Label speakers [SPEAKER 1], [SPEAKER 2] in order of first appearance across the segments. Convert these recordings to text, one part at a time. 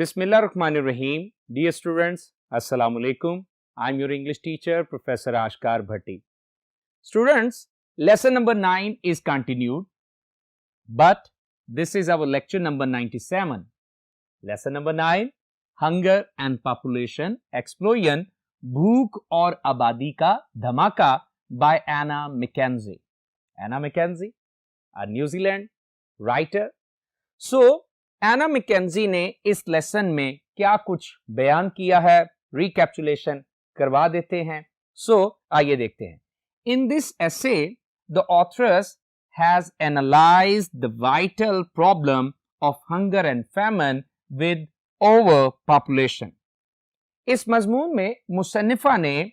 [SPEAKER 1] Bismillahirrahmanirrahim. Dear students, Assalamu alaikum. I'm your English teacher, Professor Ashkar Bhatti. Students, lesson number 9 is continued, but this is our lecture number 97. Lesson number 9, Hunger and Population Explosion, भूख और आबादी का धमाका by Anna Mackenzie. Anna Mackenzie, a New Zealand writer. So, Anna McKenzie ने इस lesson में क्या कुछ बयान किया है, रिकैप्चुलेशन करवा देते हैं. आइए देखते हैं. In this essay the author's has analysed the vital problem of hunger and famine with over population. इस मजमून में मुसन्निफा ने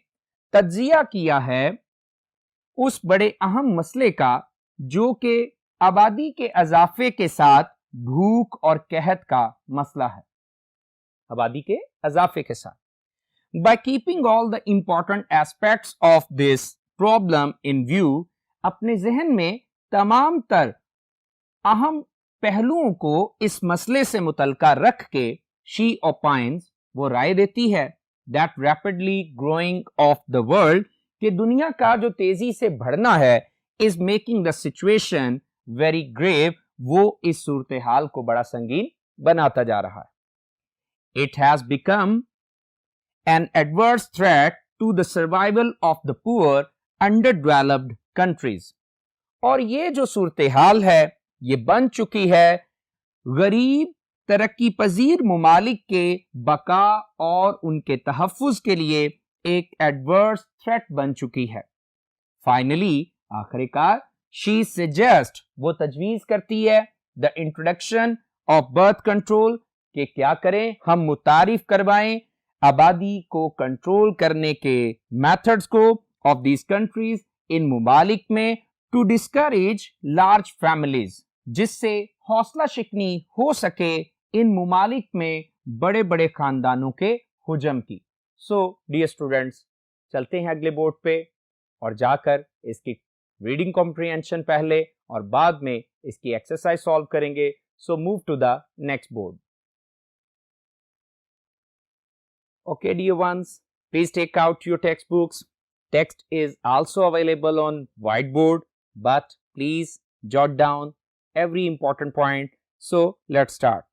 [SPEAKER 1] तज्जिया किया है उस बड़े अहम मसले का जो कि आबादी के इजाफे के साथ भूख और कहत का मसला है. आबादी के इजाफे के साथ. By keeping all the important aspects of this problem in view, अपने जहन में तमाम तर अहम पहलुओं को इस मसले से मुतल्का रख के she opines, वो राय देती है, that rapidly growing of the world, कि दुनिया का जो तेजी से बढ़ना है is making the situation very grave, वो इस सूरत हाल को बड़ा संगीन बनाता जा रहा है. It has become an adverse threat to the survival of the poor underdeveloped countries. और ये जो सूरत हाल है ये बन चुकी है गरीब तरक्की पजीर मुमालिक के बका और उनके तहफ़्फ़ुज़ के लिए एक एडवर्स थ्रेट बन चुकी है. फाइनली आखिरकार she suggests, वो तजवीज़ करती है, the introduction of birth control, कि क्या करें, हम मुतारिफ करवाएं आबादी को कंट्रोल करने के मेथड्स को of these countries, इन मुमालिक में, to discourage large families, जिससे हौसला शिकनी हो सके इन मुमालिक में बड़े बड़े खानदानों के हुजम की. डियर स्टूडेंट्स, चलते हैं अगले बोर्ड पे और जाकर इसकी रीडिंग कॉम्प्रिहेंशन पहले और बाद में इसकी एक्सरसाइज सॉल्व करेंगे. Move to the next board. Okay dear ones, please take out your text books. Text is also available on white board, but please jot down every important point. Let's start.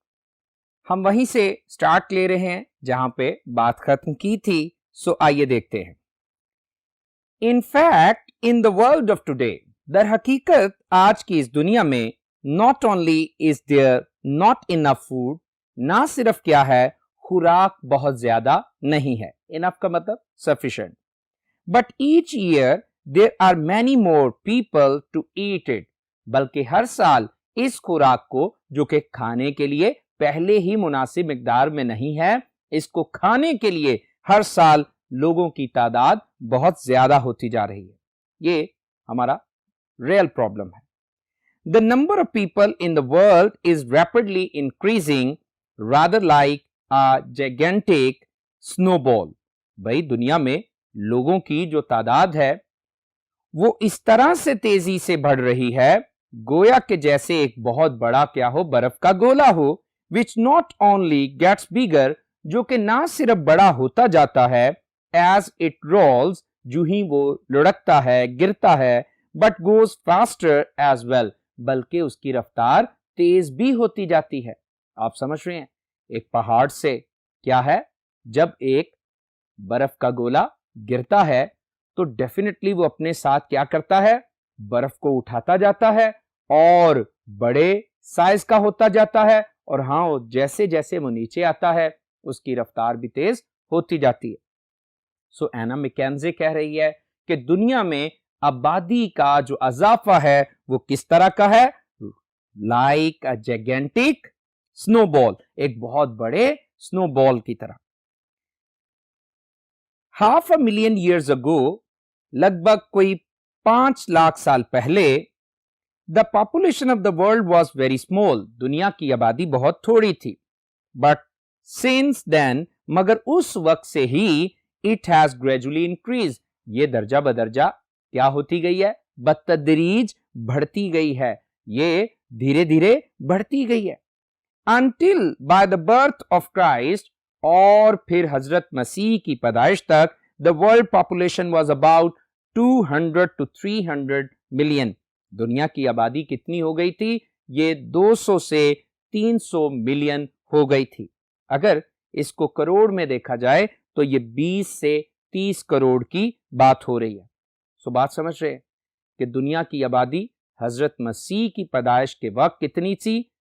[SPEAKER 1] हम वहीं से start ले रहे हैं जहां पे बात खत्म की थी. आइए देखते हैं. In fact, in the world of today, दर हकीकत आज की इस दुनिया में not only is there not enough food, ना सिर्फ क्या है खुराक बहुत ज्यादा नहीं है, enough का मतलब sufficient, but each year there are many more people to eat it, बल्कि हर साल इस खुराक को जो कि खाने के लिए पहले ही मुनासिब मिकदार में नहीं है, इसको खाने के लिए हर साल लोगों की तादाद बहुत ज्यादा होती जा रही है. ये हमारा रियल प्रॉब्लम है. The number of people in the world is rapidly increasing rather like a gigantic snowball. भाई दुनिया में लोगों की जो तादाद है वो इस तरह से तेजी से बढ़ रही है गोया के जैसे एक बहुत बड़ा क्या हो, बर्फ का गोला हो, विच नॉट ओनली गेट्स बिगर, जो कि ना सिर्फ बड़ा होता जाता है as it rolls, जो ही वो लुढ़कता है, गिरता है, but goes faster as well, बल्कि उसकी रफ्तार तेज भी होती जाती है. आप समझ रहे हैं, एक पहाड़ से क्या है, जब एक बर्फ का गोला गिरता है तो डेफिनेटली वो अपने साथ क्या करता है, बर्फ को उठाता जाता है और बड़े साइज का होता जाता है. और हाँ, जैसे जैसे वो नीचे आता है उसकी रफ्तार भी तेज होती जाती है. एना मैकेंजी कह रही है कि दुनिया में आबादी का जो अजाफा है वो किस तरह का है, लाइक अ जायगेंटिक स्नोबॉल, एक बहुत बड़े स्नोबॉल की तरह. 500,000 years ago, लगभग कोई 5 लाख साल पहले, the population of the world was very small, दुनिया की आबादी बहुत थोड़ी थी. बट सिंस देन, मगर उस वक्त से ही इट हैज ग्रेजुअली इंक्रीज, ये दर्जा बदर्जा क्या होती गई है, बतदरीज बढ़ती गई है, ये धीरे धीरे बढ़ती गई है. until by the birth of Christ, और फिर हजरत मसीह की पैदाइश तक the world population was about 200 to 300 million. दुनिया की आबादी कितनी हो गई थी? ये 200 से 300 मिलियन हो गई थी। अगर इसको करोड़ में देखा जाए तो ये 20 से 30 करोड़ की बात हो रही है। सो बात समझ रहे हैं कि दुनिया की आबादी हजरत मसीह की पैदाइश के वक्त कितनी थी?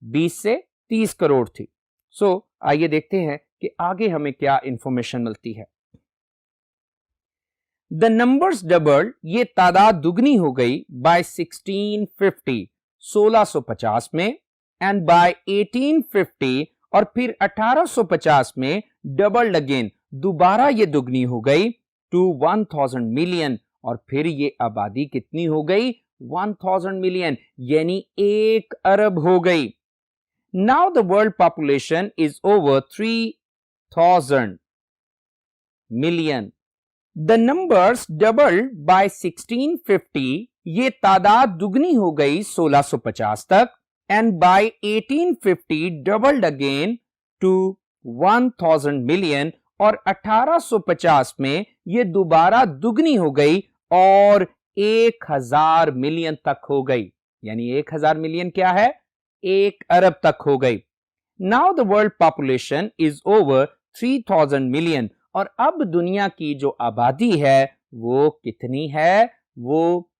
[SPEAKER 1] 20 से 30 करोड़ थी। सो आइए देखते हैं कि आगे हमें क्या इंफॉर्मेशन मिलती है। द नंबर्स डबल्ड, ये तादाद दुगनी हो गई बाय 1650 1650 में, एंड बाय 1850 और फिर 1850 में डबल्ड अगेन, दोबारा ये दुगनी हो गई टू 1000 मिलियन, और फिर ये आबादी कितनी हो गई? 1000 मिलियन, यानी 1 अरब हो गई। Now the world population is over 3000 million. The numbers doubled by 1650, ये तादाद दुगनी हो गई 1650 तक, and by 1850 doubled again to 1000 million, और 1850 में ये दोबारा दुगनी हो गई और 1000 मिलियन तक हो गई, यानी 1000 मिलियन क्या है? 1 अरब तक हो गई। Now the world population is over 3000 million, और अब दुनिया की जो आबादी है वो कितनी है? वो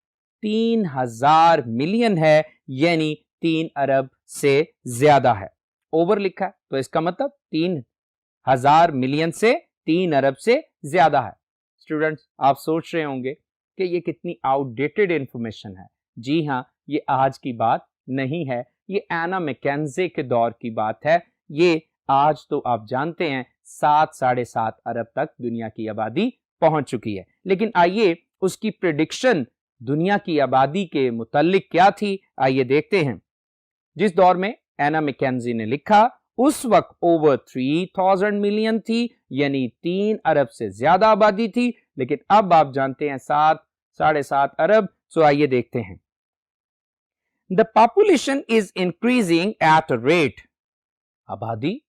[SPEAKER 1] 3000 मिलियन है, यानी 3 अरब से ज्यादा है। ओवर लिखा है तो इसका मतलब 3000 मिलियन से 3 अरब से ज्यादा है। स्टूडेंट्स, आप सोच रहे होंगे कि ये कितनी आउटडेटेड इंफॉर्मेशन है। जी हाँ, ये आज की बात नहीं है, ये एना मैकेंजे के दौर की बात है। ये आज तो आप जानते हैं 7 साढ़े 7 अरब तक दुनिया की आबादी पहुंच चुकी है। लेकिन आइए उसकी प्रेडिक्शन दुनिया की आबादी के मुताल्लिक क्या थी, आइए देखते हैं। जिस दौर में एना मैकेंजी ने लिखा उस वक्त ओवर 3000 मिलियन थी, यानी 3 अरब से ज्यादा आबादी थी। लेकिन अब आप जानते हैं 7 साढ़े 7 अरब। सो आइए देखते हैं। The population is increasing at a rate, आबादी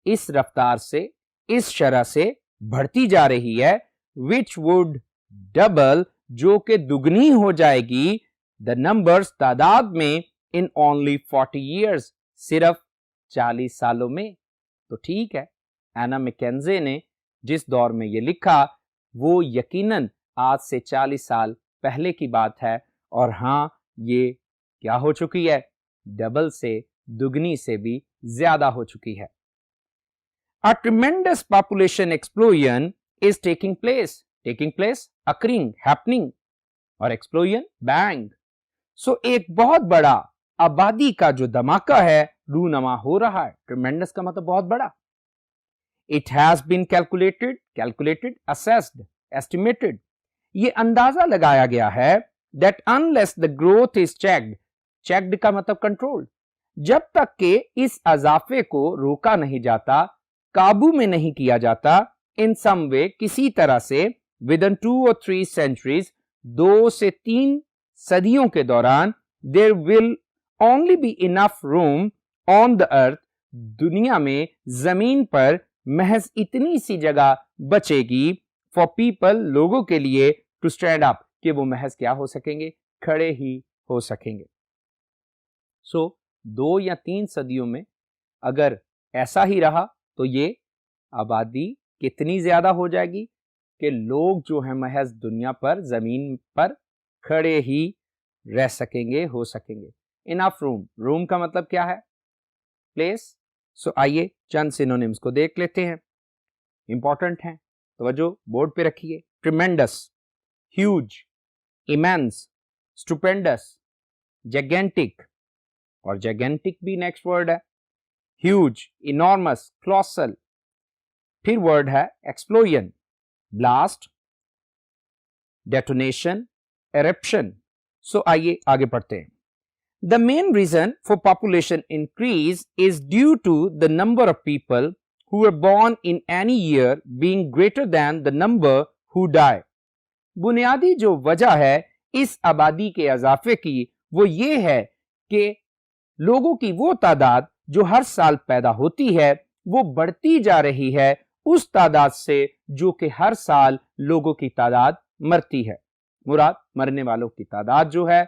[SPEAKER 1] इस रफ्तार से, इस शरह से बढ़ती जा रही है, विच वुड डबल, जो कि दुगनी हो जाएगी, द नंबर्स तादाद में, इन ओनली 40 ईयर्स, सिर्फ 40 सालों में। तो ठीक है, एना मैकेंजे ने जिस दौर में ये लिखा वो यकीनन आज से 40 साल पहले की बात है, और हां ये क्या हो चुकी है? डबल से, दुगनी से भी ज्यादा हो चुकी है। A tremendous population explosion is taking place, occurring, happening, और explosion, bang. So एक बहुत बड़ा आबादी का जो धमाका है रूनमा हो रहा है। Tremendous का मतलब बहुत बड़ा। It has been calculated, assessed, estimated. ये अंदाजा लगाया गया है that unless the growth is checked का मतलब कंट्रोल, जब तक के इस अजाफे को रोका नहीं जाता, काबू में नहीं किया जाता, इन सम वे, किसी तरह से, विद इन 2 or 3 सेंचुरीज, 2 से 3 सदियों के दौरान, there will only be enough room on the earth, दुनिया में, जमीन पर महज इतनी सी जगह बचेगी फॉर पीपल, लोगों के लिए, टू स्टैंड अप, कि वो महज क्या हो सकेंगे? खड़े ही हो सकेंगे। सो 2 या 3 सदियों में अगर ऐसा ही रहा तो ये आबादी कितनी ज्यादा हो जाएगी कि लोग जो है महज दुनिया पर, जमीन पर खड़े ही रह सकेंगे, हो सकेंगे। इनफ रूम का मतलब क्या है? प्लेस। सो आइए चंद सिनोनिम्स को देख लेते हैं, इंपॉर्टेंट हैं, तवज्जो बोर्ड पे रखिए। Tremendous, huge, immense, stupendous, gigantic, और जैगेंटिक भी नेक्स्ट वर्ड है। ह्यूज, इनॉर्मस, क्लोसल, फिर वर्ड है explosion, blast, detonation, eruption. So आइए आगे पढ़ते हैं। The main reason for population increase is due to the number of people who are born in any year being greater than the number who die. बुनियादी जो वजह है इस आबादी के इजाफे की वो ये है कि लोगों की वो तादाद जो हर साल पैदा होती है वो बढ़ती जा रही है उस तादाद से जो कि हर साल लोगों की तादाद मरती है। मुराद मरने वालों की तादाद जो है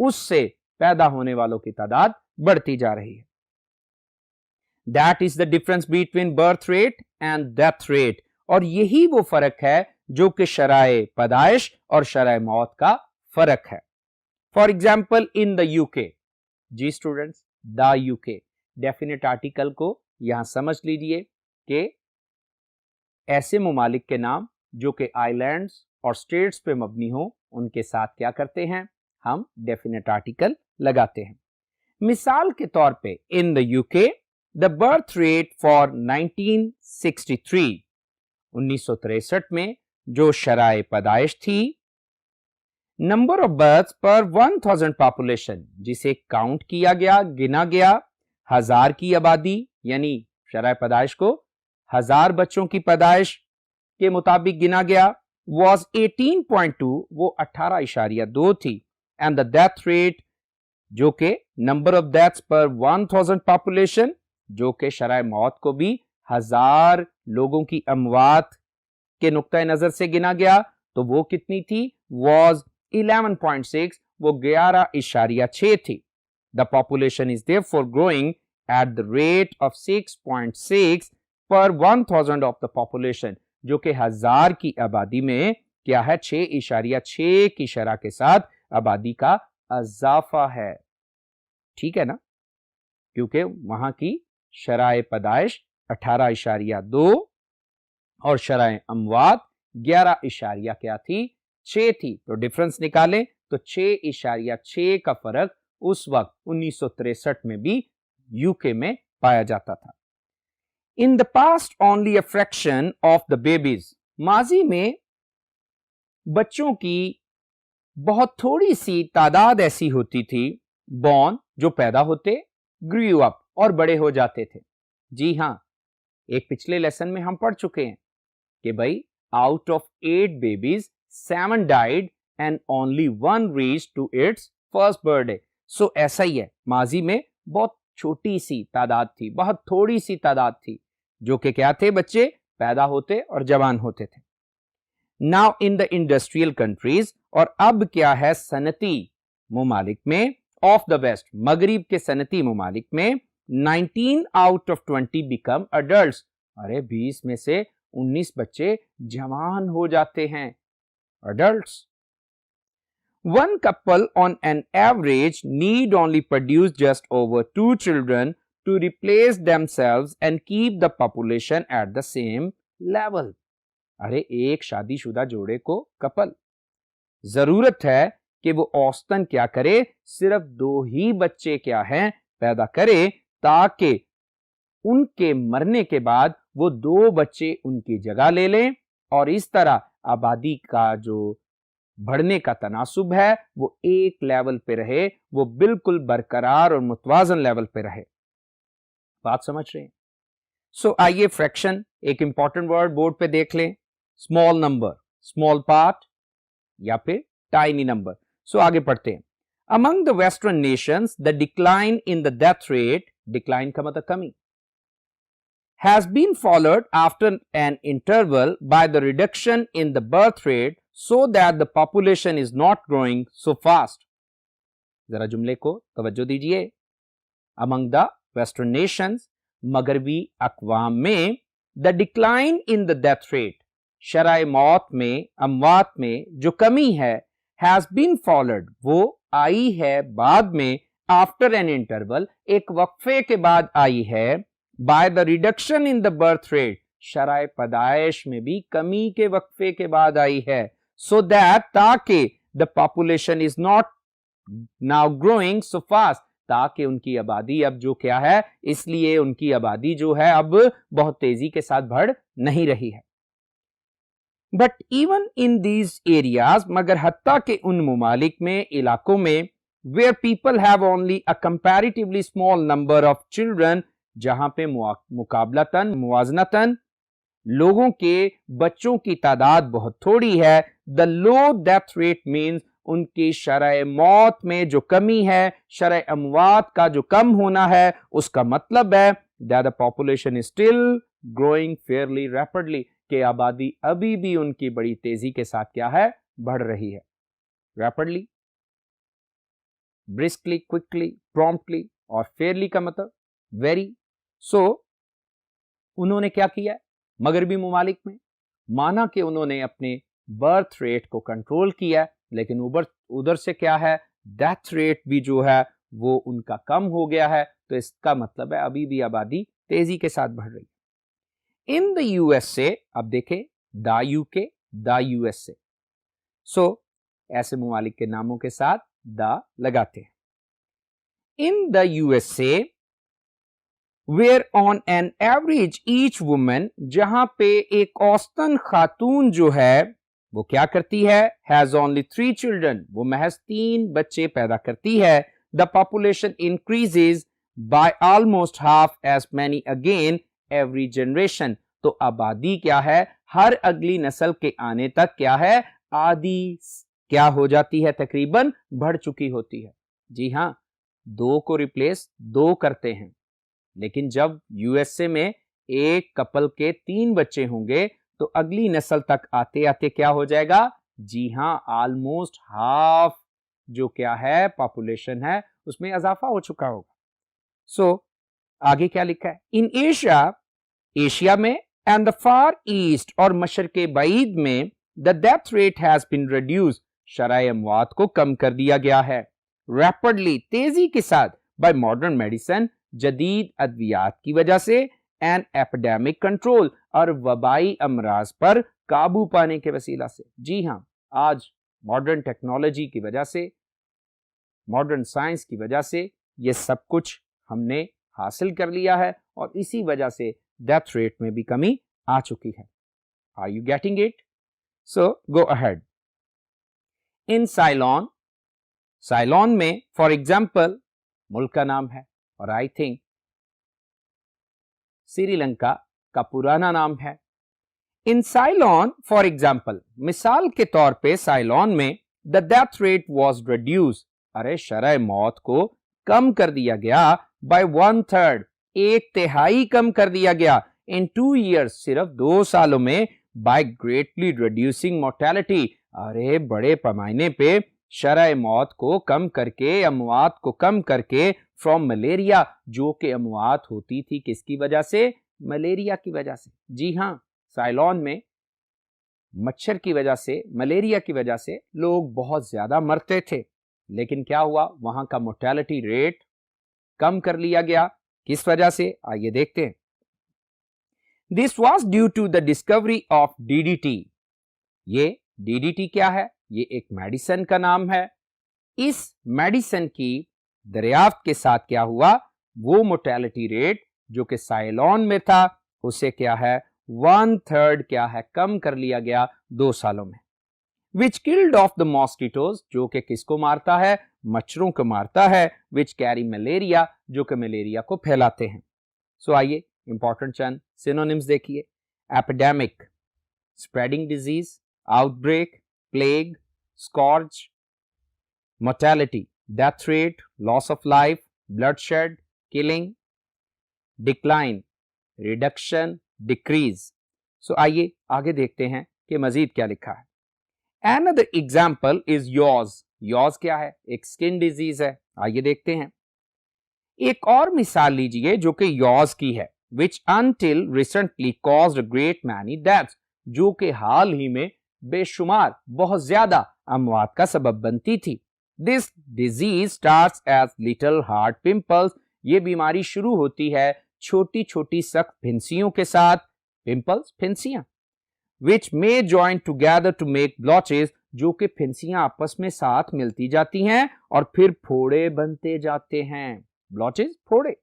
[SPEAKER 1] उससे पैदा होने वालों की तादाद बढ़ती जा रही है। That is the difference between birth rate and death rate, और यही वो फर्क है जो कि शराए पैदाइश और शराए मौत का फर्क है। For example in the UK, जी students, the UK, definite article को यहां समझ लीजिए कि ऐसे ममालिक के नाम जो कि आइलैंड्स और स्टेट्स पे मबनी हो उनके साथ क्या करते हैं, हम डेफिनेट आर्टिकल लगाते हैं। मिसाल के तौर पे इन the UK the birth rate for 1963, 1963 में जो शराए पैदाइश थी, नंबर ऑफ बर्थ पर 1000 पॉपुलेशन, जिसे काउंट किया गया, गिना गया, 1000 की आबादी यानी शराए पैदाइश को 1000 बच्चों की पैदाइश के मुताबिक गिना गया, was 18.2, वो 18.2 थी। एंड द डेथ रेट जो के नंबर ऑफ डेथ्स पर 1000 पॉपुलेशन, जो के शराए मौत को भी 1000 लोगों की अमवात के नुक्ता नजर से गिना गया, तो वो कितनी थी, was 11.6, वो 11.6 थी। The population is therefore growing at the rate of 6.6 पर 1000 ऑफ द पॉपुलेशन, जो कि 1000 की आबादी में क्या है, 6.6 की शरह के साथ आबादी का इजाफा है। ठीक है ना, क्योंकि वहां की शराए पैदाइश 18.2 और शराए अमवात 11 क्या थी, 6 थी। तो डिफरेंस निकालें तो 6.6 का फर्क उस वक्त 1963 में भी यूके में पाया जाता था। इन the past only a fraction of the babies, माजी में बच्चों की बहुत थोड़ी सी तादाद ऐसी होती थी, बॉर्न, जो पैदा होते, ग्रू अप, और बड़े हो जाते थे। जी हां, एक पिछले लेसन में हम पढ़ चुके हैं कि भाई out of 8 babies 7 died and only 1 reached to its first birthday. So ऐसा ही है, माजी में बहुत छोटी सी तादाद थी, बहुत थोड़ी सी तादाद थी, जो कि क्या थे, बच्चे पैदा होते और जवान होते थे। Now in the industrial countries, और अब क्या है, सनती मुमालिक में, ऑफ द वेस्ट, मगरिब के सनती मुमालिक में 19 आउट ऑफ 20 बिकम अडल्ट्स। अरे 20 में से 19 बच्चे जवान हो जाते हैं, adults. One couple on an average need only produce just over 2 children to replace themselves and keep the population at the same level. अरे एक शादीशुदा जोड़े को, कपल, जरूरत है कि वो औसतन क्या करे, सिर्फ 2 ही बच्चे क्या हैं, पैदा करे, ताकि उनके मरने के बाद वो 2 बच्चे उनकी जगह ले लें, और इस तरह आबादी का जो बढ़ने का तनासुब है वो एक लेवल पे रहे, वो बिल्कुल बरकरार और मुतवाजन लेवल पे रहे। बात समझ रहे हैं? सो आइए फ्रैक्शन, एक इंपॉर्टेंट वर्ड बोर्ड पे देख लें, स्मॉल नंबर, स्मॉल पार्ट, या फिर टाइनी नंबर। सो आगे पढ़ते हैं। Among the western Nations the decline in the death rate, decline का मतलब कमी, has been followed after an interval by the reduction in the birth rate so that the population is not growing so fast. जरा जुमले को तवज्जो दीजिए। Among the western nations, मगरबी अक़वाम में, the decline in the death rate, शराए मौत में, अमवात में जो कमी है, has been followed, वो आई है बाद में, after an interval, एक वक्फे के बाद आई है, by the reduction in the birth rate, शराए पैदाइश में भी कमी के वक्फे के बाद आई है, so that, ताकि the population is not now growing so fast, ताकि उनकी आबादी अब जो क्या है, इसलिए उनकी आबादी जो है अब बहुत तेजी के साथ बढ़ नहीं रही है। But even in these areas, मगर हत्ता के उन मुमालिक में, इलाकों में, where people have only a comparatively small number of children, जहां पे मुकाबलतन, मुवाजनतन लोगों के बच्चों की तादाद बहुत थोड़ी है, the low death rate means, उनकी शरह मौत में जो कमी है, शरह अमवात का जो कम होना है, उसका मतलब है that the population is still growing Fairlie rapidly, कि आबादी अभी भी उनकी बड़ी तेजी के साथ क्या है, बढ़ रही है। रैपिडली, ब्रिस्कली, क्विकली, प्रॉम्प्टली, और फेयरली का मतलब वेरी। सो उन्होंने क्या किया मगरबी ममालिक में, माना कि उन्होंने अपने बर्थ रेट को कंट्रोल किया, लेकिन उधर से क्या है, डेथ रेट भी जो है वो उनका कम हो गया है। तो इसका मतलब है अभी भी आबादी तेजी के साथ बढ़ रही है। इन द यूएसए, अब देखें द यूके, द यूएसए, सो ऐसे ममालिक के नामों के साथ द लगाते हैं। In the USA where on an average each woman, जहां पे एक औसतन खातून जो है वो क्या करती है, has only 3 children, वो महज 3 बच्चे पैदा करती है। The population increases by almost half as many again every generation, तो आबादी क्या है, हर अगली नस्ल के आने तक क्या है, आधी क्या हो जाती है, तकरीबन बढ़ चुकी होती है। जी हां, 2 को रिप्लेस 2 करते हैं, लेकिन जब यूएसए में एक कपल के 3 बच्चे होंगे तो अगली नस्ल तक आते आते क्या हो जाएगा, जी हां, ऑलमोस्ट हाफ जो क्या है पॉपुलेशन है उसमें इजाफा हो चुका होगा। सो आगे क्या लिखा है, इन एशिया, एशिया में, एंड द फार ईस्ट, और मशरके बईद में, the death rate has been reduced, शरह अमवात को कम कर दिया गया है, रैपिडली, तेजी के साथ, बाय मॉडर्न मेडिसिन, जदीद अद्वियात की वजह से, एंड एपिडेमिक कंट्रोल, और वबाई अमराज पर काबू पाने के वसीला से। जी हां, आज मॉडर्न टेक्नोलॉजी की वजह से, मॉडर्न साइंस की वजह से ये सब कुछ हमने हासिल कर लिया है, और इसी वजह से डेथ रेट में भी कमी आ चुकी है। Are you getting it? So go ahead. In Ceylon, Ceylon में फॉर एग्जाम्पल मुल्क का नाम है, और आई थिंक श्रीलंका का पुराना नाम है। इन साइलॉन फॉर एग्जाम्पल, मिसाल के तौर पे साइलॉन में, the death rate was reduce, अरे शरह मौत को कम कर दिया गया, बाय 1/3, 1/3 कम कर दिया गया, इन 2 years, सिर्फ 2 सालों में, बाय ग्रेटली रिड्यूसिंग मोर्टेलिटी, अरे बड़े पैमाने पे शरह मौत को कम करके, अमवात को कम करके, फ्रॉम मलेरिया, जो कि अमवात होती थी किसकी वजह से, मलेरिया की वजह से। जी हां, साइलॉन में मच्छर की वजह से, मलेरिया की वजह से लोग बहुत ज्यादा मरते थे, लेकिन क्या हुआ, वहां का मोर्टेलिटी रेट कम कर लिया गया, किस वजह से, आइए देखते हैं। This was due to the discovery of DDT. ये डीडीटी क्या है, ये एक मेडिसिन का नाम है। इस मेडिसिन की दरियाफ्त के साथ क्या हुआ, वो मोर्टेलिटी रेट जो कि साइलॉन में था उसे क्या है, 1/3 क्या है, कम कर लिया गया 2 सालों में। विच किल्ड ऑफ द मॉस्किटोज, जो कि किसको मारता है, मच्छरों को मारता है, विच कैरी मलेरिया, जो कि मलेरिया को फैलाते हैं। सो आइए इंपॉर्टेंट चंद सिनोनिम्स देखिए। Epidemic, spreading disease, outbreak, plague, scorch, mortality, death rate, loss of life, bloodshed, killing, decline, reduction, decrease. So आइए आगे देखते हैं कि मजीद क्या लिखा है। Another example is yaws. yaws क्या है, एक स्किन डिजीज है, आइए देखते हैं। एक और मिसाल लीजिए जो कि yaws की है, which until recently caused a great many deaths, जो कि हाल ही में बेशुमार बहुत ज्यादा अमवात का सबब बनती थी। This disease starts as little hard pimples. ये बीमारी शुरू होती है छोटी छोटी सख्त फिंसियों के साथ, pimples फिंसियां, which may join together to make blotches, जो कि फिंसियां आपस में साथ मिलती जाती हैं और फिर फोड़े बनते जाते हैं, ब्लॉचेस, फोड़े।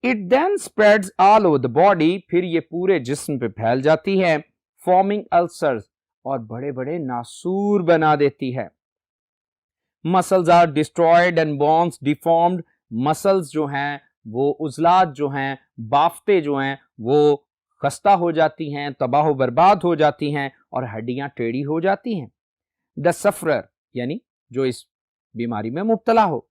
[SPEAKER 1] It then spreads all over the body, फिर ये पूरे जिस्म पे फैल जाती है, forming ulcers, और बड़े बड़े नासूर बना देती है। Muscles are destroyed and bones deformed, muscles जो हैं वो उजलात जो हैं, बाफ्ते जो हैं वो खस्ता हो जाती हैं, तबाह बर्बाद हो जाती हैं, और हड्डियां टेढ़ी हो जाती हैं। द सफरर, यानी जो इस बीमारी में मुब्तला हो।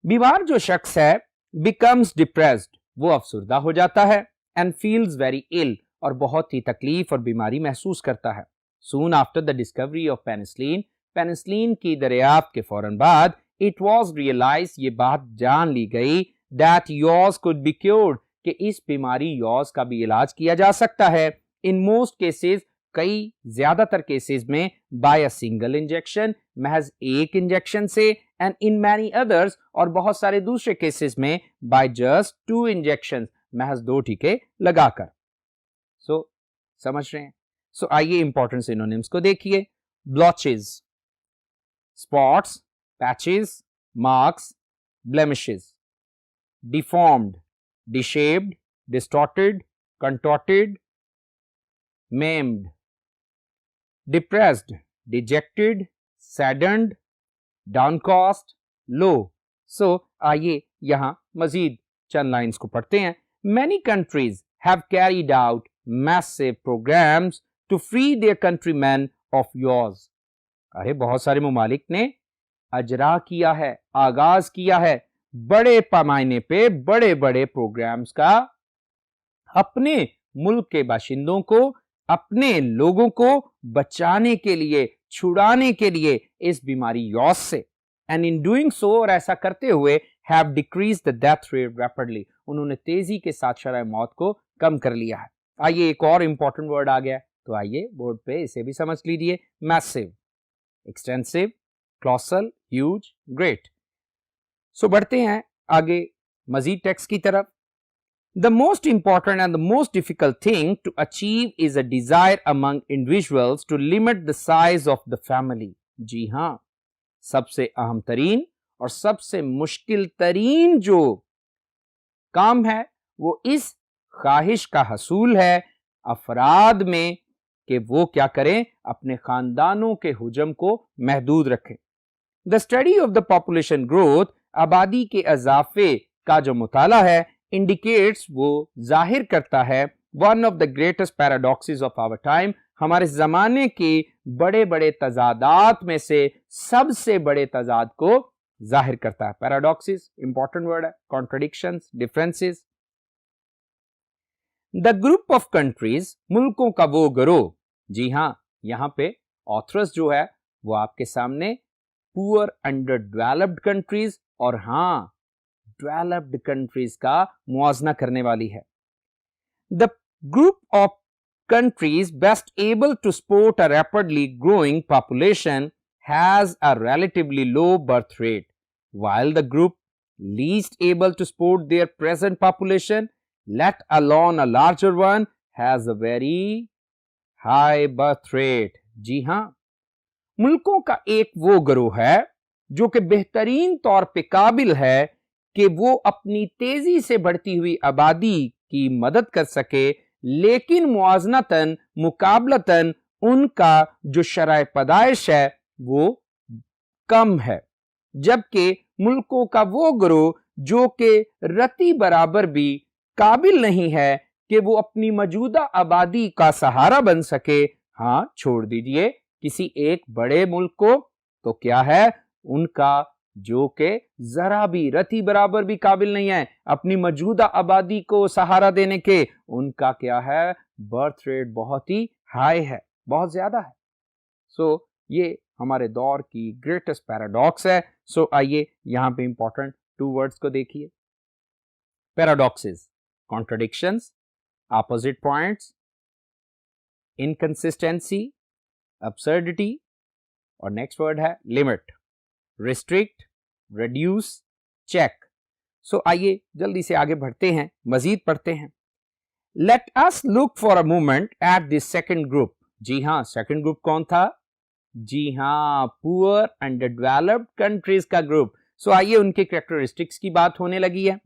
[SPEAKER 1] बीमार जो शख्स है becomes depressed, वो अफसुर्दा हो जाता है, and feels very ill, और बहुत ही तकलीफ और बीमारी महसूस करता है। Soon after the discovery of penicillin, penicillin की दरियाफ्त के फौरन बाद it was realized, ये बात जान ली गई that yaws could be cured, कि इस बीमारी yaws का भी इलाज किया जा सकता है। In most cases, कई ज्यादातर केसेस में by a single injection, महज एक इंजेक्शन से, and in many others, और बहुत सारे दूसरे केसेस में by just 2 injections, महज 2 टीके लगाकर। समझ रहे हैं? आइए इंपॉर्टेंट सिनोनिम्स को देखिए। Blotches, spots, patches, marks, blemishes. Deformed, misshaped, distorted, contorted, maimed, depressed, dejected, saddened, downcast, low. आइए यहां मजीद चंद लाइंस को पढ़ते हैं। Many countries have carried out massive programs to free their countrymen of yaws. अरे बहुत सारे मुमालिक ने अजरा किया है, आगाज किया है बड़े पैमाने पे बड़े बड़े प्रोग्राम्स का, अपने मुल्क के बाशिंदों को, अपने लोगों को बचाने के लिए, छुड़ाने के लिए इस बीमारी यॉस से। एंड इन डूइंग सो, और ऐसा करते हुए, have decrease the death rate rapidly, उन्होंने तेजी के साथ शरह मौत को कम कर लिया है। आइए एक और इंपॉर्टेंट वर्ड आ गया, तो आइए बोर्ड पे इसे भी समझ लीजिए। Massive, extensive, colossal, huge, great. बढ़ते हैं आगे मजीद टेक्स्ट की तरफ। The most important and the most difficult thing to achieve is a desire among individuals to limit the size of the family. जी हाँ, सबसे अहम तरीन और सबसे मुश्किल तरीन जो काम है वो इस ख्वाहिश का हसूल है अफराद में कि वो क्या करें, अपने खानदानों के हुजम को महदूद रखें। The study of the population growth, आबादी के इजाफे का जो मुताला है, इंडिकेट्स, वो जाहिर करता है, one of the greatest paradoxes of our time, हमारे जमाने के बड़े बड़े तजादात में से सबसे बड़े तजाद को जाहिर करता है। पैराडॉक्सिस इंपॉर्टेंट वर्ड है, contradictions, differences. The group of countries, मुल्कों का वो गिरोह। जी हां, यहां पे ऑथरस जो है वो आपके सामने पुअर अंडर डेवलप्ड कंट्रीज और हां डेवलप्ड कंट्रीज का मुआवजा करने वाली है। The group of countries best able to support a rapidly growing population has a relatively low birth rate, while the group least able to support their present population, let alone a larger one, has a very high birth rate. जी हाँ, मुल्कों का एक वो गिरोह है जो कि बेहतरीन तौर पे काबिल है कि वो अपनी तेजी से बढ़ती हुई आबादी की मदद कर सके, लेकिन मुआवजनतन, मुकाबलतन उनका जो शरह पैदाइश है वो कम है, जबकि मुल्कों का वो गिरोह जो कि रती बराबर भी काबिल नहीं है कि वो अपनी मौजूदा आबादी का सहारा बन सके। हाँ, छोड़ दीजिए किसी एक बड़े मुल्क को, तो क्या है, उनका जो कि जरा भी रती बराबर भी काबिल नहीं है अपनी मौजूदा आबादी को सहारा देने के, उनका क्या है, बर्थ रेट बहुत ही हाई है, बहुत ज्यादा है। ये हमारे दौर की ग्रेटेस्ट पैराडॉक्स है। आइए यहां पे इंपॉर्टेंट 2 वर्ड्स को देखिए। Paradoxes, contradictions, opposite points, inconsistency, absurdity, और नेक्स्ट वर्ड है लिमिट, रिस्ट्रिक्ट, रिड्यूस, चेक। आइए जल्दी से आगे बढ़ते हैं, मजीद पढ़ते हैं। Let us look for a moment at this second group. जी हाँ, सेकंड ग्रुप कौन था? जी हाँ, पुअर अंडर डेवलप्ड कंट्रीज का ग्रुप। आइए उनके कैरेक्टरिस्टिक्स की बात होने लगी है।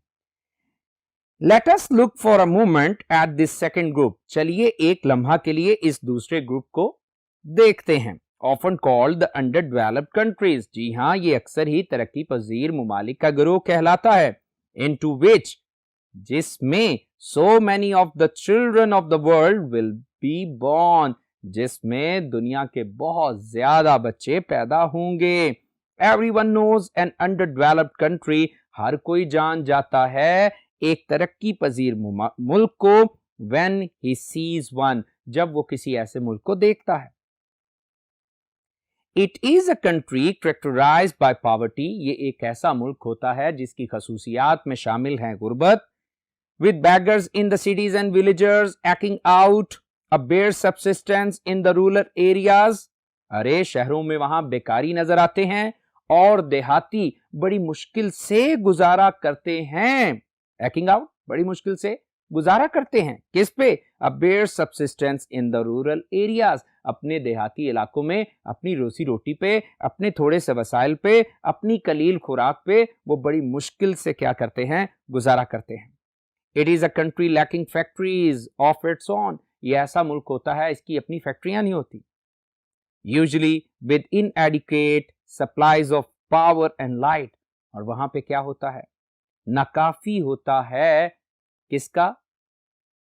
[SPEAKER 1] Let us look for a moment at this second group. चलिए एक लम्हा के लिए इस दूसरे ग्रुप को देखते हैं। Often called the underdeveloped countries. जी हाँ, ये अक्सर ही तरक्की पजीर मुमालिक का गिरोह कहलाता है। इनटू विच, जिसमें so many of the children of the world will be born, जिसमें दुनिया के बहुत ज्यादा बच्चे पैदा होंगे। Everyone knows an underdeveloped country, हर कोई जान जाता है एक तरक्की पजीर मुल्क को, व्हेन ही सीज वन, जब वो किसी ऐसे मुल्क को देखता है। It is a country characterised by poverty, ये एक ऐसा मुल्क होता है जिसकी खसूसियात में शामिल हैं गुर्बत, with beggars in the cities and villagers eking out a bare subsistence in the rural areas। अरे शहरों में वहां बेकारी नजर आते हैं और देहाती बड़ी मुश्किल से गुजारा करते हैं। eking out, बड़ी मुश्किल से गुजारा करते हैं किस पे? a bare subsistence in the rural areas, अपने देहाती इलाकों में अपनी रोजी रोटी पे, अपने थोड़े से वसाइल पे, अपनी कलील खुराक पे वो बड़ी मुश्किल से क्या करते हैं? गुजारा करते हैं। It is a country lacking factories of its own, ये ऐसा मुल्क होता है इसकी अपनी फैक्ट्रियां नहीं होती। Usually with inadequate supplies of power and light, और वहां पे क्या होता है? नाकाफी होता है किसका?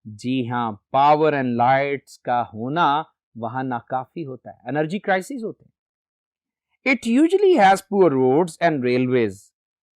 [SPEAKER 1] जी हाँ, पावर एंड लाइट्स का होना वहां नाकाफी होता है, एनर्जी क्राइसिस होते हैं। It usually has poor roads and railways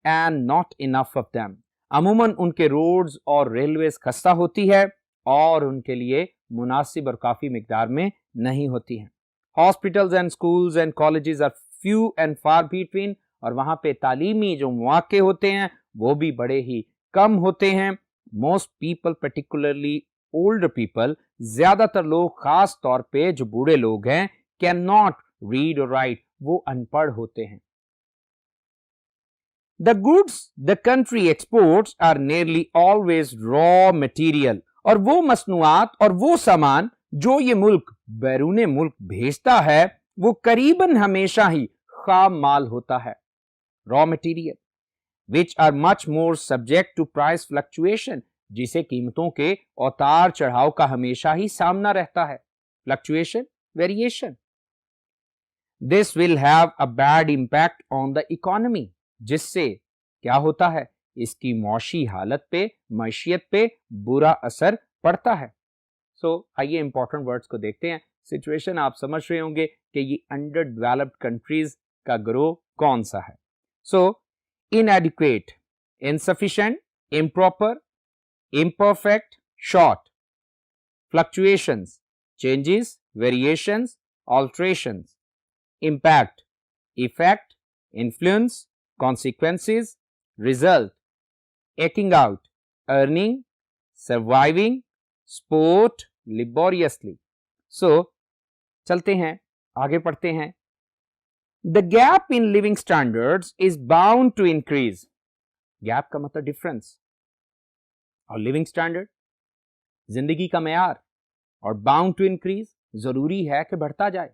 [SPEAKER 1] and not enough of them, अमूमन उनके रोड्स और रेलवेज खस्ता होती है और उनके लिए मुनासिब और काफी मिकदार में नहीं होती हैं। Hospitals and schools and colleges are few and far between, और वहां पे तालीमी जो मौके होते हैं वो भी बड़े ही कम होते हैं। Most people, particularly older people, ज्यादातर लोग खास तौर पे जो बूढ़े लोग हैं, कैन नॉट रीड और राइट, वो अनपढ़ होते हैं। The goods the country exports are nearly always raw material, और वो मसनूआत और वो सामान जो ये मुल्क बैरूने मुल्क भेजता है वो करीबन हमेशा ही खाम माल होता है, raw material, which are much more subject to price fluctuation, जिसे कीमतों के उतार चढ़ाव का हमेशा ही सामना रहता है, fluctuation, variation। This will have a bad impact on the economy, जिससे क्या होता है? इसकी मौशी हालत पे, मैशियत पे बुरा असर पड़ता है। आइए इंपॉर्टेंट वर्ड्स को देखते हैं। सिचुएशन आप समझ रहे होंगे कि ये अंडर डेवलप्ड कंट्रीज का ग्रोह कौन सा है। Inadequate, insufficient, improper, imperfect, short. Fluctuations, changes, variations, alterations. Impact, effect, influence, consequences, result, aching out, earning, surviving, sport, laboriously। चलते हैं, आगे पढ़ते हैं। The gap in living standards is bound to increase। Gap का मतलब डिफरेंस, और living standard जिंदगी का मेयार, और बाउंड टू इंक्रीज जरूरी है कि बढ़ता जाए।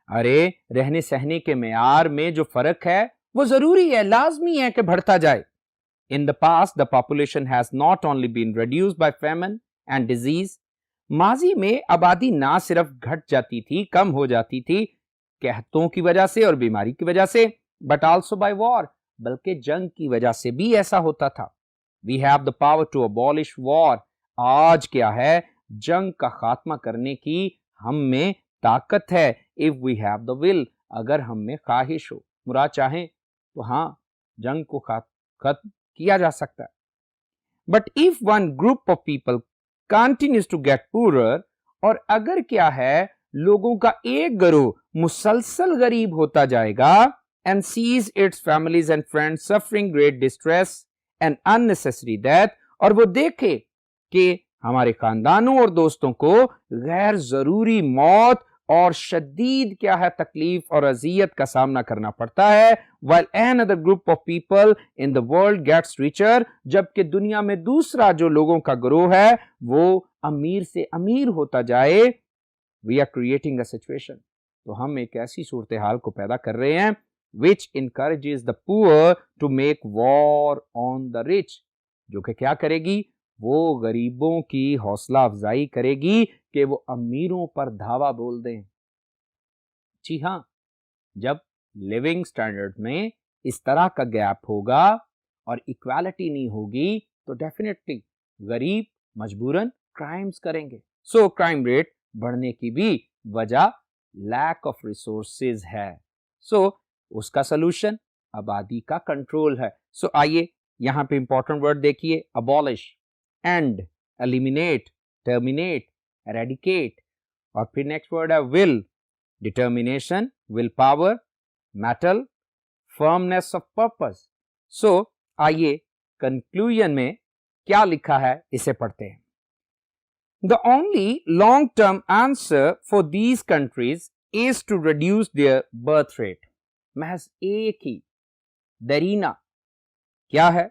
[SPEAKER 1] अरे रहने सहने के मेयार में जो फर्क है वो जरूरी है, लाजमी है कि बढ़ता जाए। In the past the population has not only been reduced by famine and disease, माजी में आबादी ना सिर्फ घट जाती थी, कम हो जाती थी कहतों की वजह से और बीमारी की वजह से, बट आल्सो बाय वॉर, बल्कि जंग की वजह से भी ऐसा होता था। We have the power to abolish war, आज क्या है? जंग का खात्मा करने की हम में ताकत है। If we have the will, अगर हम में ख्वाहिश हो, मुराद चाहें तो हाँ, जंग को खत्म किया जा सकता है। But if one group of people continues to get poorer, और अगर क्या है लोगों का एक गिरोह मुसलसल गरीब होता जाएगा, and sees its families and friends suffering great distress and unnecessary death, और वो देखे कि हमारे खानदानों और दोस्तों को गैर जरूरी मौत और शदीद क्या है तकलीफ और अजियत का सामना करना पड़ता है। while another group of people in the world gets richer, जबकि दुनिया में दूसरा जो लोगों का ग्रोह है वो अमीर से अमीर होता जाए। we are creating a situation, तो हम एक ऐसी सूरत हाल को पैदा कर रहे हैं which encourages the poor to make war on the rich, जो कि क्या करेगी? वो गरीबों की हौसला अफजाई करेगी कि वो अमीरों पर धावा बोल दें। जी हाँ, जब लिविंग स्टैंडर्ड में इस तरह का गैप होगा और इक्वालिटी नहीं होगी तो डेफिनेटली गरीब मजबूरन क्राइम्स करेंगे। क्राइम रेट बढ़ने की भी वजह लैक ऑफ रिसोर्सेज है। सो उसका सोल्यूशन आबादी का कंट्रोल है। सो आइए यहां पे इंपॉर्टेंट वर्ड देखिए, abolish, end, eliminate, terminate, eradicate, और फिर नेक्स्ट वर्ड है will, determination, will power, mettle, firmness of purpose. So आइए कंक्लूजन में क्या लिखा है इसे पढ़ते हैं। The only long-term answer for these countries is to reduce their birth rate. महज एक ही दरीना क्या है,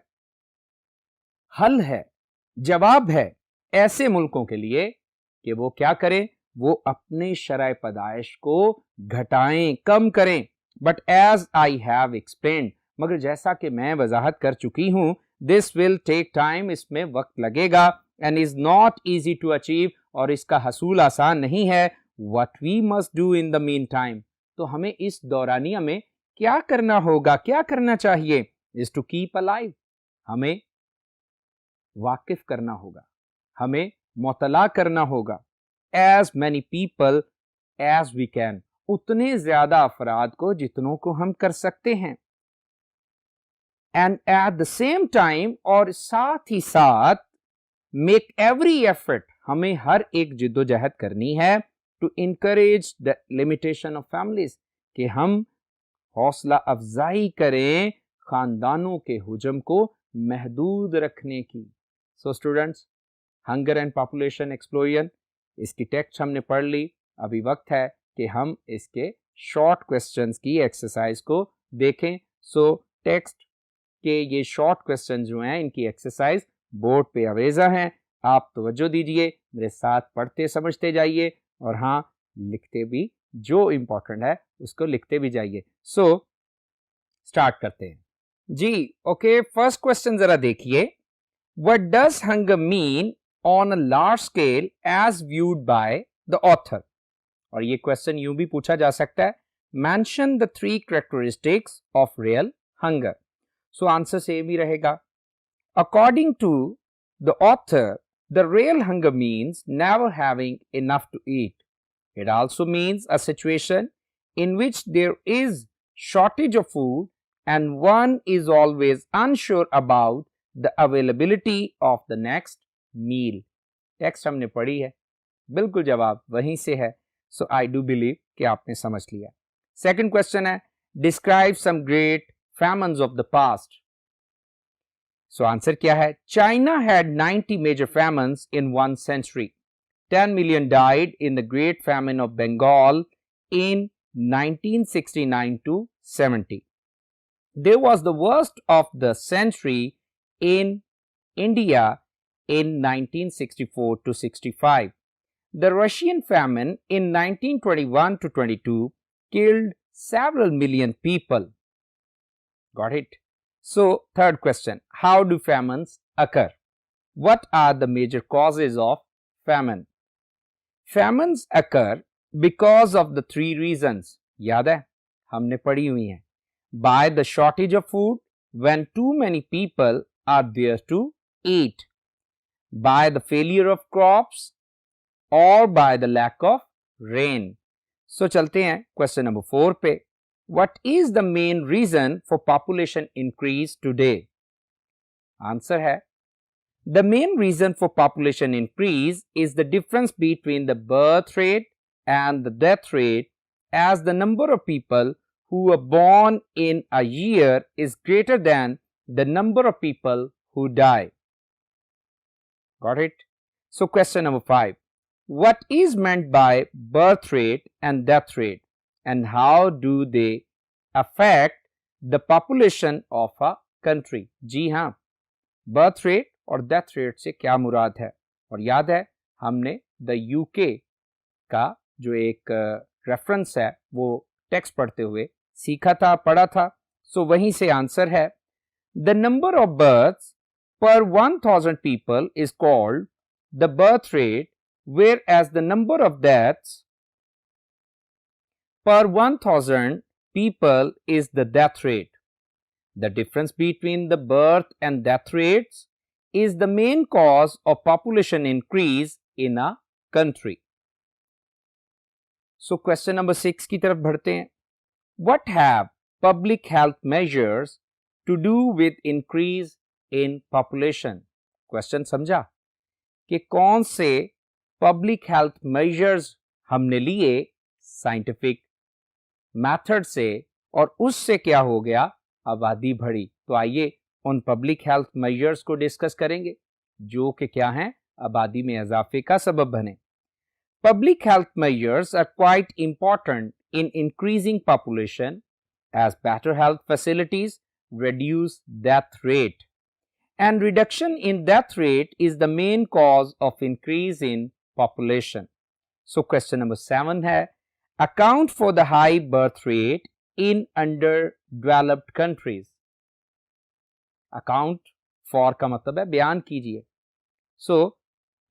[SPEAKER 1] हल है, जवाब है ऐसे मुल्कों के लिए कि वो क्या करें, वो अपने शरह पैदाइश को घटाएं, कम करें। But as I have explained, मगर जैसा कि मैं वजाहत कर चुकी हूं, दिस विल टेक टाइम, इसमें वक्त लगेगा, and is not easy to achieve, और इसका हसूल आसान नहीं है। What we must do in the meantime, तो हमें इस दौरानिया में क्या करना होगा, क्या करना चाहिए, इज टू कीप अलाइव, हमें वाकिफ करना होगा, हमें मुतला करना होगा, as many people as we can, उतने ज्यादा अफराद को जितनों को हम कर सकते हैं। And at the same time, और साथ ही साथ, मेक एवरी एफर्ट, हमें हर एक जिद्दोजहद करनी है, to encourage the limitation of families, कि हम हौसला अफजाई करें खानदानों के हुजम को महदूद रखने की। So students, hunger and population explosion, इसकी टेक्स्ट हमने पढ़ ली। अभी वक्त है कि हम इसके शॉर्ट क्वेश्चंस की एक्सरसाइज को देखें। सो टेक्स्ट के ये शॉर्ट क्वेश्चन जो हैं, इनकी एक्सरसाइज बोर्ड पे अवेजा हैं, आप तवज्जो दीजिए, मेरे साथ पढ़ते समझते जाइए, और हाँ, लिखते भी, जो इंपॉर्टेंट है उसको लिखते भी जाइए। सो स्टार्ट करते हैं जी। ओके, फर्स्ट क्वेश्चन जरा देखिए, what does hunger mean on a large scale as viewed by the author. और ये क्वेश्चन यूं भी पूछा जा सकता है, mention the 3 characteristics of real hunger. So answer same ही रहेगा। According to the author, the real hunger means never having enough to eat. It also means a situation in which there is shortage of food and one is always unsure about the availability of the next meal. Text हमने पढ़ी है, बिल्कुल जवाब वहीं से है। सो I do believe कि आपने समझ लिया। सेकंड क्वेश्चन है, describe some great famines of the past. So answer क्या है? China had 90 major famines in 1 century. 10 million died in the Great Famine of Bengal in 1969 to 70. There was the worst of the century in India in 1964 to 65. The Russian famine in 1921 to 22 killed several million people. Got it? So, third question, how do famines occur? What are the major causes of famine? Famines occur because of the 3 reasons. याद है, हमने पढ़ी हुई हैं. By the shortage of food, when too many people are there to eat. By the failure of crops, or by the lack of rain. So चलते हैं question number 4 पे. What is the main reason for population increase today? Answer है, the main reason for population increase is the difference between the birth rate and the death rate, as the number of people who are born in a year is greater than the number of people who die. Got it? So question number 5. What is meant by birth rate and death rate, and how do they affect the population of a country? जी हाँ, birth rate और death rate से क्या मुराद है? और याद है, हमने the UK का जो एक रेफरेंस है वो टेक्स्ट पढ़ते हुए सीखा था, पढ़ा था। सो वहीं से आंसर है, द नंबर ऑफ बर्थ्स पर 1000 people is called the birth rate, whereas the number of deaths per 1000 people is the death rate. The difference between the birth and death rates is the main cause of population increase in a country. So question number 6 की तरफ बढ़ते हैं. What have public health measures to do with increase in population? Question समझा कि कौन से public health measures हमने लिए साइंटिफिक मेथड से और उससे क्या हो गया, आबादी बढ़ी. तो आइए उन पब्लिक हेल्थ मेजर्स को डिस्कस करेंगे जो कि क्या हैं, आबादी में इजाफे का सबब बने. Public health measures are quite important in increasing population as better health facilities reduce death rate. And reduction in death rate is the main cause of increase in population. So question number 7 है, account for the high birth rate in underdeveloped countries. Account for का मतलब है बयान कीजिए. So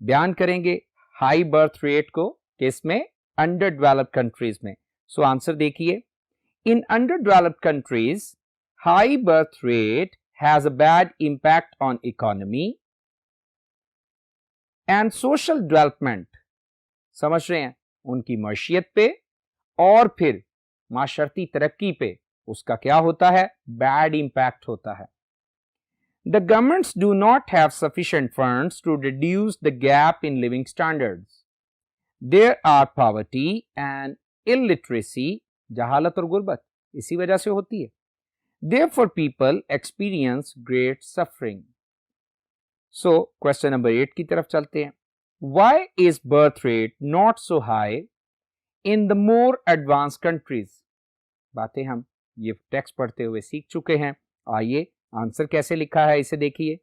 [SPEAKER 1] बयान करेंगे high birth rate को किस में, अंडर डेवलप्ड कंट्रीज में. सो आंसर देखिए, in under developed countries high birth rate has a bad impact on economy and social development. समझ रहे हैं, उनकी मईशत पे और फिर माशरती तरक्की पे उसका क्या होता है, बैड इंपैक्ट होता है. The governments do not have sufficient funds to reduce the gap in living standards. There are poverty and illiteracy, जहालत और गुर्बत इसी वजह से होती है. Therefore, people experience great suffering. So, question number 8 की तरफ चलते हैं. Why is birth rate not so high in the more advanced countries? बातें हम ये टेक्स्ट पढ़ते हुए सीख चुके हैं. आइए आंसर कैसे लिखा है इसे देखिए.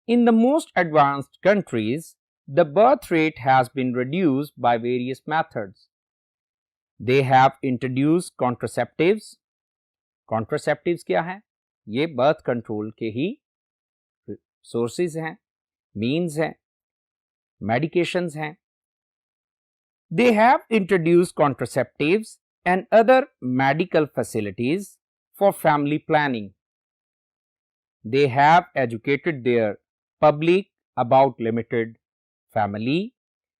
[SPEAKER 1] In the most advanced countries, the birth rate has been reduced by various methods. They have introduced contraceptives. Contraceptives क्या है, ये बर्थ कंट्रोल के ही सोर्सेज हैं, मीन्स हैं, मेडिकेशंस हैं. They have introduced contraceptives and other medical facilities for family planning. They have educated their public about limited family,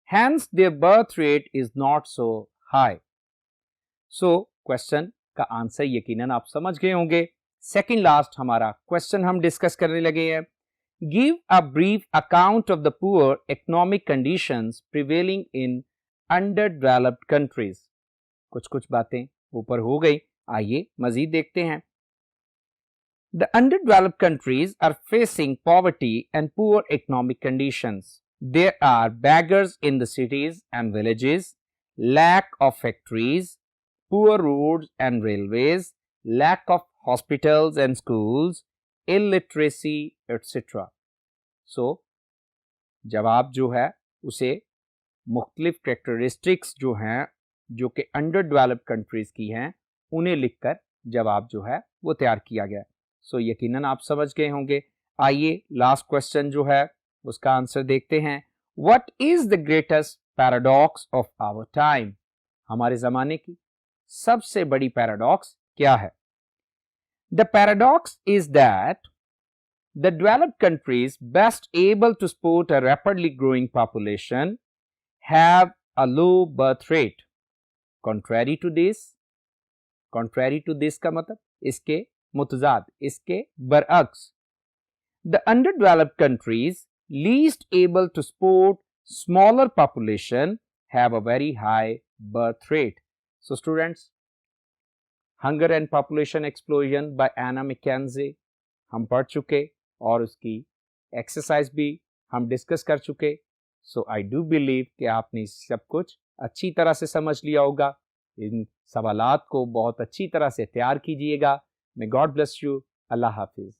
[SPEAKER 1] hence their birth rate is not so high. So, question का answer यकीनन आप समझ गए होंगे. Second last हमारा question हम discuss करने लगे हैं. Give a brief account of the poor economic conditions prevailing in underdeveloped countries. कुछ बातें ऊपर हो गई, आइए मजीद देखते हैं. The underdeveloped countries are facing poverty and poor economic conditions. There are beggars in the cities and villages, lack of factories, poor roads and railways, lack of hospitals and schools, illiteracy, etc. So, जवाब जो है उसे मुख्तलिफ characteristics जो हैं जो कि under developed countries की हैं उन्हें लिखकर जवाब जो है वो तैयार किया गया. सो यकीनन आप समझ गए होंगे. आइए लास्ट क्वेश्चन जो है उसका आंसर देखते हैं. What is the greatest paradox of our time? हमारे जमाने की सबसे बड़ी पैराडॉक्स क्या है? The paradox is that the developed countries best able to support a rapidly growing population have a low birth rate. Contrary to this का मतलब इसके मुतजाद, इसके बरअक्स, the underdeveloped countries least able to support smaller population have a very high birth rate. So students, Hunger and Population Explosion by Anna McKenzie हम पढ़ चुके और उसकी exercise भी हम डिस्कस कर चुके. सो आई डू बिलीव कि आपने सब कुछ अच्छी तरह से समझ लिया होगा. इन सवालात को बहुत अच्छी तरह से तैयार कीजिएगा. May God bless you. Allah Hafiz.